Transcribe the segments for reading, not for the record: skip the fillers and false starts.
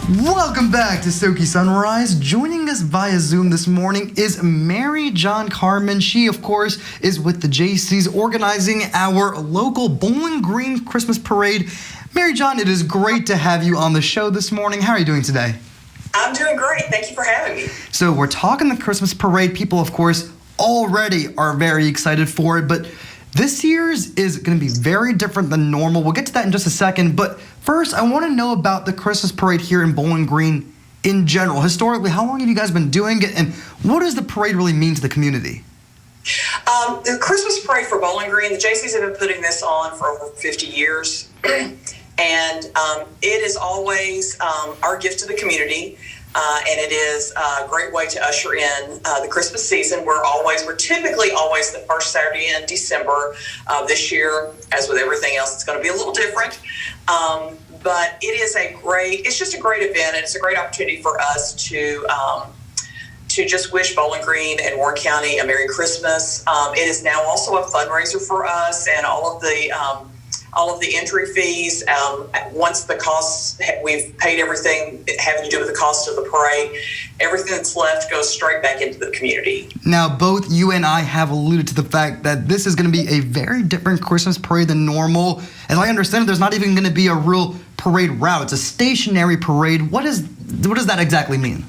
Welcome back to Soky Sunrise. Joining us via Zoom this morning is Mary John Carmen. She, of course, is with the JCs organizing our local Bowling Green Christmas Parade. Mary John, it is great to have you on the show this morning. How are you doing today? I'm doing great. Thank you for having me. So we're talking the Christmas Parade. People, of course, already are very excited for it, but this year's is going to be very different than normal. We'll get to that in just a second, but first, I want to know about the Christmas Parade here in Bowling Green in general. Historically, how long have you guys been doing it, and what does the parade really mean to the community? The Christmas Parade for Bowling Green, the JCs have been putting this on for over 50 years, and it is always our gift to the community. And it is a great way to usher in the Christmas season. We're typically always the first Saturday in December. This year, as with everything else, it's going to be a little different. But it's just a great event, and it's a great opportunity for us to just wish Bowling Green and Warren County a Merry Christmas. It is now also a fundraiser for us, and all of the entry fees, once the costs, we've paid everything having to do with the cost of the parade, everything that's left goes straight back into the community. Now, both you and I have alluded to the fact that this is going to be a very different Christmas parade than normal. As I understand it, there's not even going to be a real parade route. It's a stationary parade. What does that exactly mean?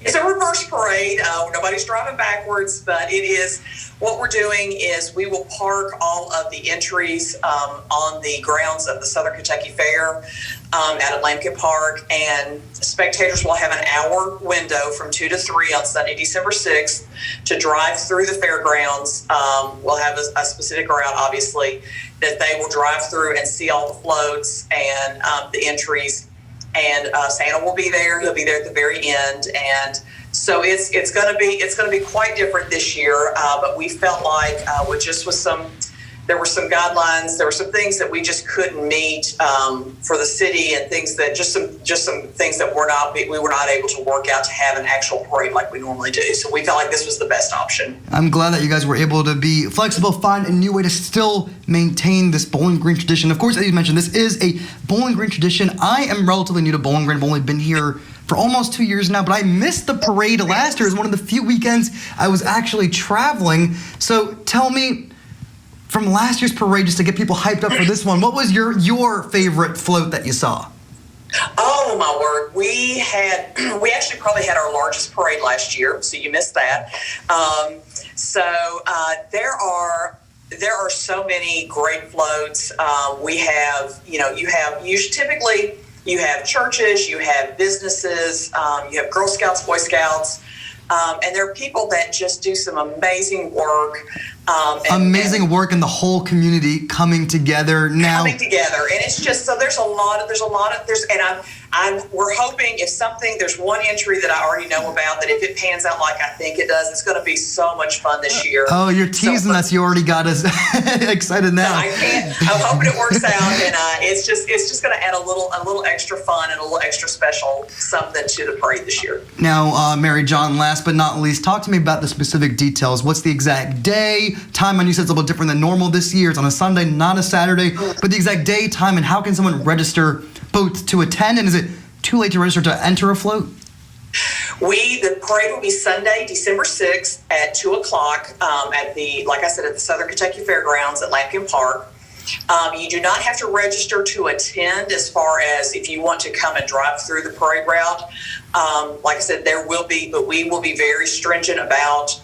It's a reverse parade. Nobody's driving backwards, but what we're doing is we will park all of the entries on the grounds of the Southern Kentucky Fair out at Lambkin Park, and spectators will have an hour window from 2 to 3 on Sunday, December 6th to drive through the fairgrounds. We'll have a specific route, obviously, that they will drive through and see all the floats and the entries. And Santa will be there. He'll be there at the very end, and so it's going to be quite different this year. But we felt like there were some guidelines, there were some things that we just couldn't meet for the city, and things that just some things that we were not able to work out to have an actual parade like we normally do. So we felt like this was the best option. I'm glad that you guys were able to be flexible, find a new way to still maintain this Bowling Green tradition. Of course, as you mentioned, this is a Bowling Green tradition. I am relatively new to Bowling Green. I've only been here for almost 2 years now, but I missed the parade last year. It was one of the few weekends I was actually traveling. So tell me, from last year's parade, just to get people hyped up for this one, what was your favorite float that you saw? Oh my word, we actually probably had our largest parade last year, so you missed that. There are so many great floats. We have, typically you have churches, you have businesses, you have Girl Scouts, Boy Scouts, and there are people that just do some amazing work. Amazing work in the whole community coming together now. And it's just, so we're hoping there's one entry that I already know about, that if it pans out like I think it does, it's going to be so much fun this year. Oh, you're teasing us. You already got us excited now. I can't. I'm hoping it works out, and it's just going to add a little extra fun and a little extra special something to the parade this year. Now, Mary John, last but not least, talk to me about the specific details. What's the exact day, time? I know you said it's a little different than normal this year. It's on a Sunday, not a Saturday, but the exact day, time, and how can someone register both to attend, and is it too late to register to enter a float? The parade will be Sunday, December 6th at 2 o'clock at the Southern Kentucky Fairgrounds at Lambkin Park. You do not have to register to attend, as far as if you want to come and drive through the parade route. Like I said, there will be, but we will be very stringent about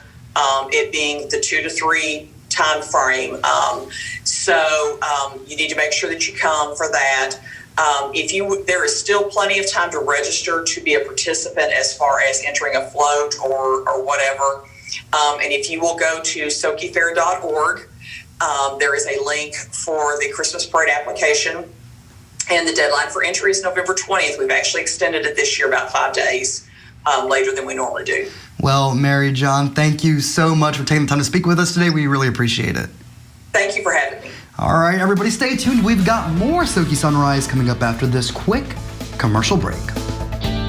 it being the 2 to 3 time frame. So you need to make sure that you come for that. There is still plenty of time to register to be a participant as far as entering a float or whatever. And if you will go to soky-sunrise-video.org, there is a link for the Christmas parade application, and the deadline for entry is November 20th. We've actually extended it this year about 5 days later than we normally do. Well, Mary John, thank you so much for taking the time to speak with us today. We really appreciate it. Thank you for having me. All right, everybody, stay tuned. We've got more Soky Sunrise coming up after this quick commercial break.